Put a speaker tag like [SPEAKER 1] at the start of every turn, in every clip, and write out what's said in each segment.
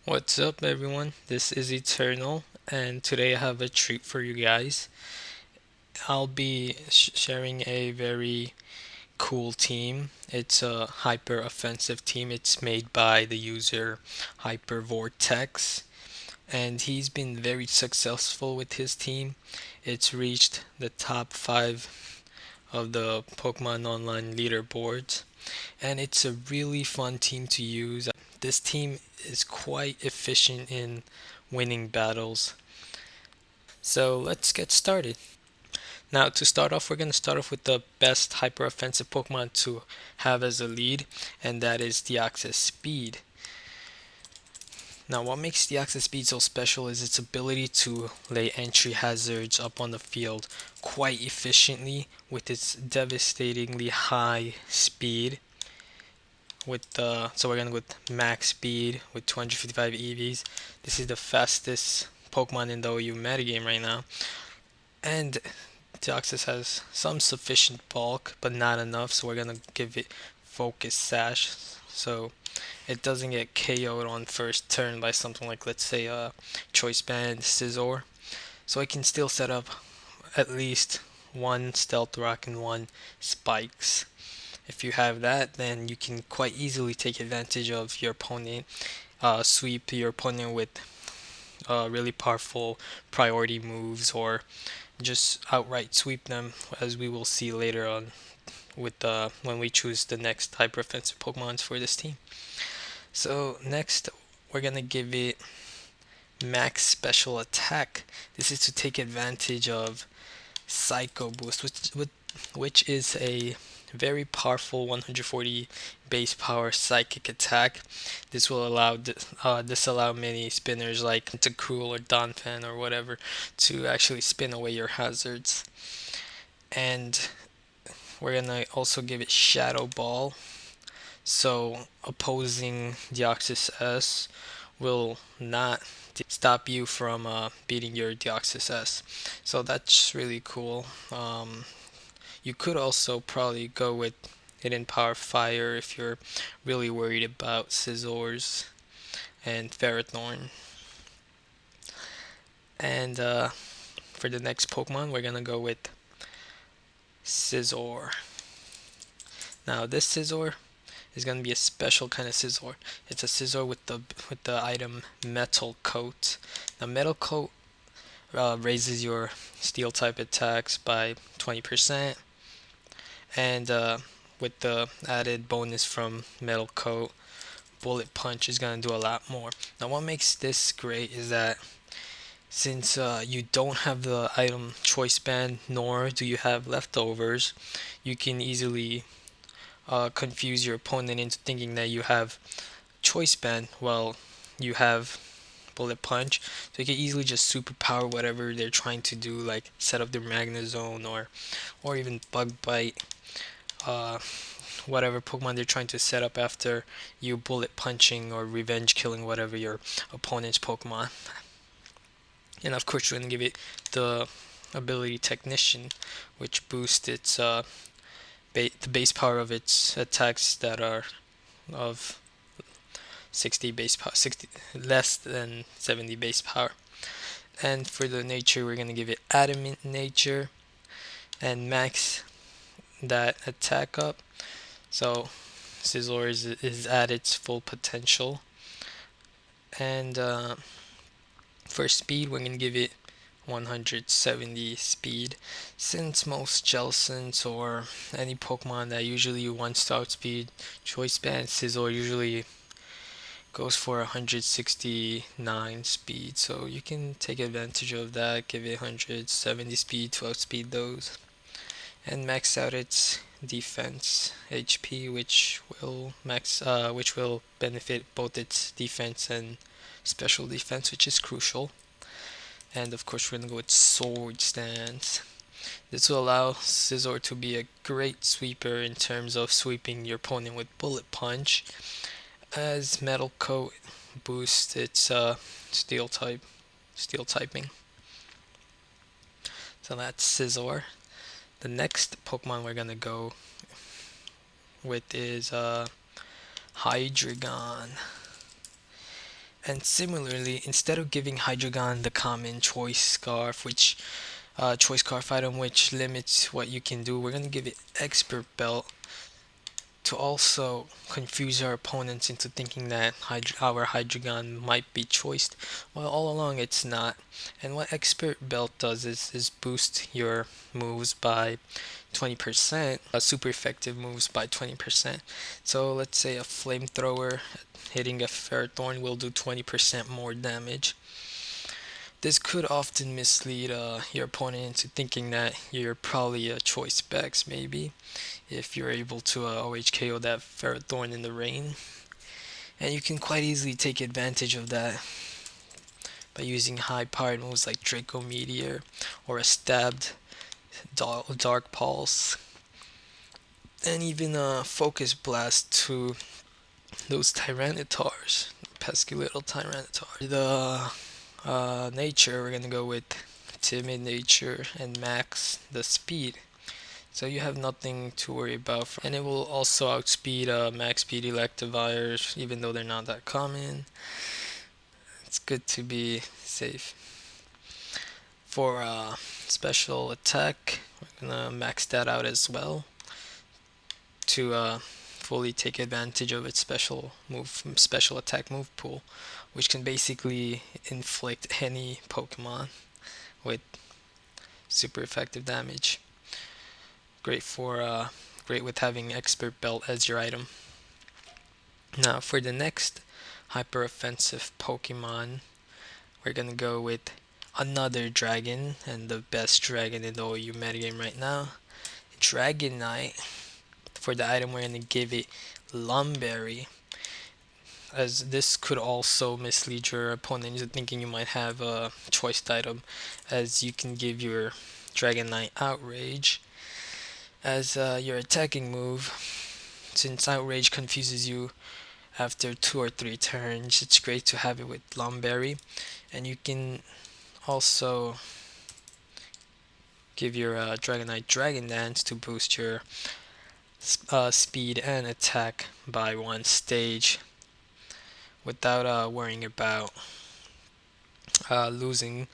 [SPEAKER 1] What's up, everyone? This is Eternal, and today I have a treat for you guys. I'll be sharing a very cool team. It's a hyper offensive team. It's made by the user hypervortex, and he's been very successful with his team. It's reached the top 5 of the Pokemon Online leaderboards, and it's a really fun team to use. This team is quite efficient in winning battles. So let's get started. Now, to start off, we're going to start off with the best hyper offensive Pokemon to have as a lead, and that is Deoxys Speed. Now, what makes Deoxys Speed so special is its ability to lay entry hazards up on the field quite efficiently with its devastatingly high speed. So we're gonna go with max speed with 255 EVs. This is the fastest Pokemon in the OU metagame right now, and Deoxys has some sufficient bulk, but not enough. So we're gonna give it Focus Sash, so it doesn't get KO'd on first turn by something like, let's say, Choice Band Scizor. So it can still set up at least one Stealth Rock and one Spikes. If you have that, then you can quite easily take advantage of your opponent, sweep your opponent with really powerful priority moves, or just outright sweep them, as we will see later on with when we choose the next hyper offensive Pokemons for this team. So next, we're gonna give it max special attack. This is to take advantage of Psycho Boost, which is a very powerful 140 base power psychic attack. This will disallow many spinners like Tentacruel or Donphan or whatever to actually spin away your hazards. And we're gonna also give it Shadow Ball. So opposing Deoxys-S will not stop you from beating your Deoxys-S. So that's really cool. You could also probably go with Hidden Power Fire if you're really worried about Scizors and Ferrothorn. And for the next Pokemon, we're gonna go with Scizor. Now this Scizor is gonna be a special kind of Scizor. It's a Scizor with the item Metal Coat. Now Metal Coat raises your Steel type attacks by 20%, and with the added bonus from Metal Coat, Bullet Punch is gonna do a lot more. Now what makes this great is that since you don't have the item Choice Band, nor do you have Leftovers, you can easily confuse your opponent into thinking that you have Choice Band while you have Bullet Punch. So you can easily just superpower whatever they're trying to do, like set up their Magnezone or even Bug Bite, uh, whatever Pokemon they're trying to set up after you bullet punching or revenge killing whatever your opponent's Pokemon. And of course, you're going to give it the ability Technician, which boosts its the base power of its attacks that are of 60 base power, 60 less than 70 base power. And for the nature, we're going to give it Adamant Nature and max that attack up. So Scizor is at its full potential. And for speed, we're going to give it 170 speed. Since most Jelsons or any Pokemon that usually wants to outspeed Choice Band, Scizor usually goes for 169 speed. So you can take advantage of that, give it 170 speed to outspeed those, and max out its defense HP, which will benefit both its defense and special defense, which is crucial. And of course, we're gonna go with Sword Stance. This will allow Scizor to be a great sweeper in terms of sweeping your opponent with Bullet Punch, as Metal Coat boosts its Steel typing. So that's Scizor. The next Pokemon we're gonna go with is Hydreigon. And similarly, instead of giving Hydreigon the common choice scarf, which choice scarf item which limits what you can do, we're gonna give it expert belt to also confuse our opponents into thinking that our Hydreigon might be choiced, while all along it's not. And what expert belt does is boost your moves by 20%, super effective moves by 20%. So let's say a flamethrower hitting a Ferrothorn will do 20% more damage. This could often mislead your opponent into thinking that you're probably a choice specs, maybe, if you're able to OHKO that Ferrothorn in the rain. And you can quite easily take advantage of that by using high powered moves like Draco Meteor or a stabbed Dark Pulse, and even a Focus Blast to those Tyrannitars, pesky little Tyranitar. The nature, we're gonna go with Timid Nature and max the speed. So you have nothing to worry about, and it will also outspeed max speed Electivires, even though they're not that common. It's good to be safe. For special attack, we're gonna max that out as well to fully take advantage of its special attack move pool, which can basically inflict any Pokemon with super effective damage. Great with having expert belt as your item. Now for the next hyper offensive Pokemon, we're gonna go with another dragon, and the best dragon in the OU metagame right now, Dragonite. For the item, we're gonna give it Lumberry, as this could also mislead your opponent into thinking you might have a choiced item, as you can give your Dragonite Outrage as your attacking move. Since Outrage confuses you after 2 or 3 turns, it's great to have it with Lumberry. And you can also give your Dragonite Dragon Dance to boost your speed and attack by 1 stage without worrying about losing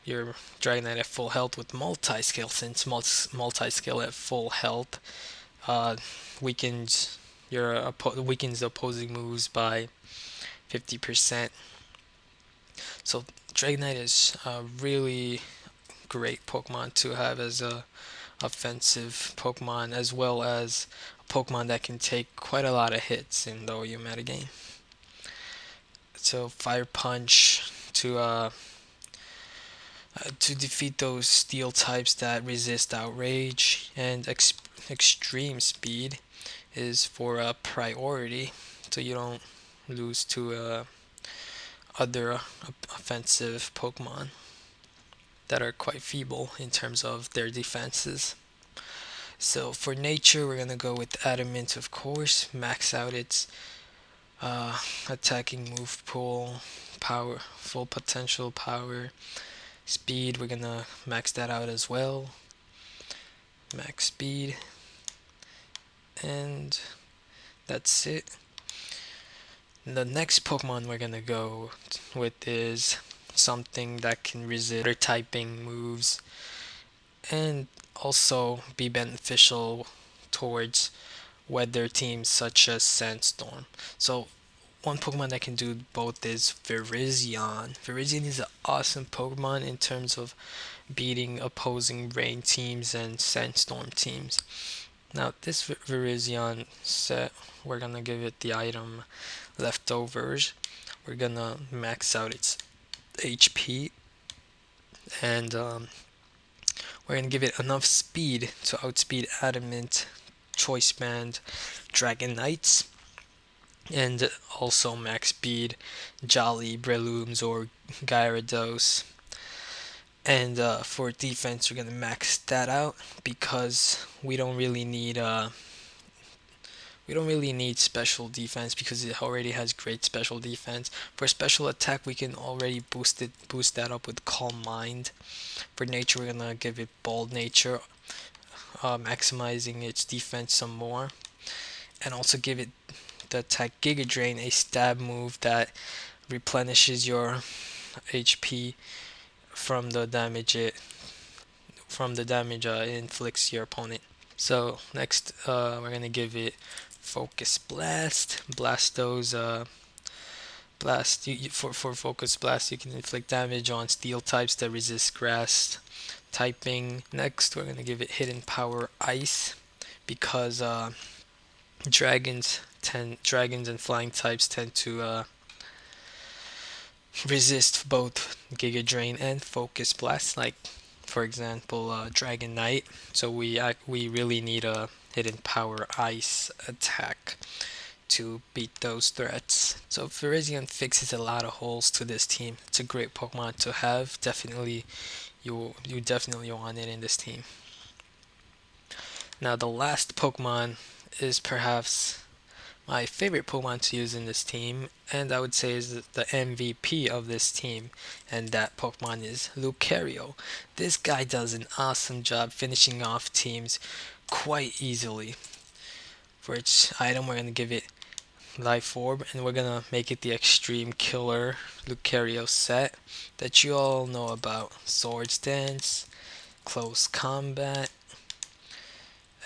[SPEAKER 1] your Dragonite at full health with multi-skill, since multi-skill at full health weakens the opposing moves by 50%. So Dragonite is a really great Pokemon to have as a offensive Pokemon, as well as a Pokemon that can take quite a lot of hits in the OU metagame. So Fire Punch to defeat those steel types that resist Outrage, and Extreme Speed is for a priority, so you don't lose to other offensive Pokemon that are quite feeble in terms of their defenses. So for nature, we're gonna go with Adamant, of course, max out its attacking move pool, power, full potential power, speed, we're gonna max that out as well, max speed, and that's it. The next Pokemon we're gonna go with is something that can resist water typing moves and also be beneficial towards weather teams such as Sandstorm. So one Pokemon that can do both is Virizion. Virizion is an awesome Pokemon in terms of beating opposing rain teams and sandstorm teams. Now this Virizion set, we're gonna give it the item Leftovers. We're gonna max out its HP, and we're gonna give it enough speed to outspeed Adamant, Choice Band, Dragonites, and also max speed Jolly, Brelooms, or Gyarados. And for defense, we're gonna max that out because we don't really need special defense, because it already has great special defense. For special attack, we can already boost that up with Calm Mind. For nature, we're gonna give it Bold Nature, maximizing its defense some more, and also give it the attack Giga Drain, a stab move that replenishes your HP from the damage it inflicts your opponent. So next, we're gonna give it Focus Blast. Blast those. For Focus Blast, you can inflict damage on steel types that resist grass typing. Next, we're gonna give it Hidden Power Ice because dragons and flying types tend to resist both Giga Drain and Focus Blast, like for example Dragon Knight. So we really need a Hidden Power Ice attack to beat those threats. So Virizion fixes a lot of holes to this team. It's a great Pokemon to have. Definitely, you definitely want it in this team. Now the last Pokemon is perhaps my favorite Pokemon to use in this team, and I would say is the MVP of this team, and that Pokemon is Lucario. This guy does an awesome job finishing off teams quite easily. For each item, we're going to give it Life Orb, and we're going to make it the Extreme Killer Lucario set that you all know about. Swords Dance, Close Combat,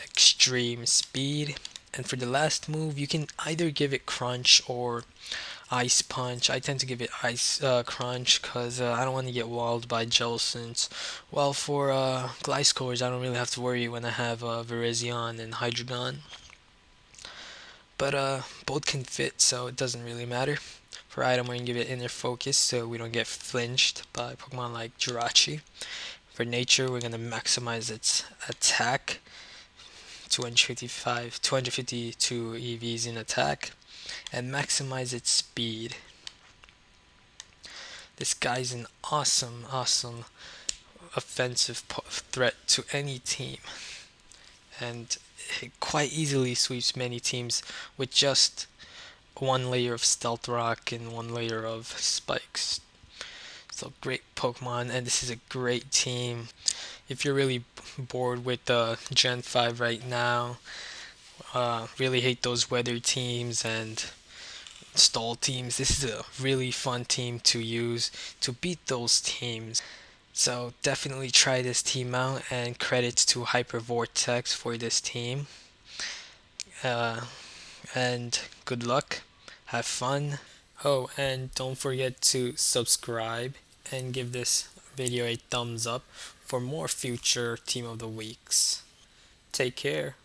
[SPEAKER 1] Extreme Speed. And for the last move, you can either give it Crunch or Ice Punch. I tend to give it Ice Crunch because I don't want to get walled by Jellicents. While for Gliscors, I don't really have to worry when I have Virizion and Hydreigon. But both can fit, so it doesn't really matter. For item, we're going to give it Inner Focus so we don't get flinched by Pokemon like Jirachi. For nature, we're going to maximize its attack. 252 EVs in attack, and maximize its speed. This guy's an awesome offensive threat to any team, and it quite easily sweeps many teams with just one layer of Stealth Rock and one layer of Spikes. So great Pokemon, and this is a great team. If you're really bored with Gen 5 right now, really hate those weather teams and stall teams, this is a really fun team to use to beat those teams. So definitely try this team out, and credits to hypervortex for this team. And good luck, have fun. Oh, and don't forget to subscribe and give this video a thumbs up for more future Team of the Weeks. Take care.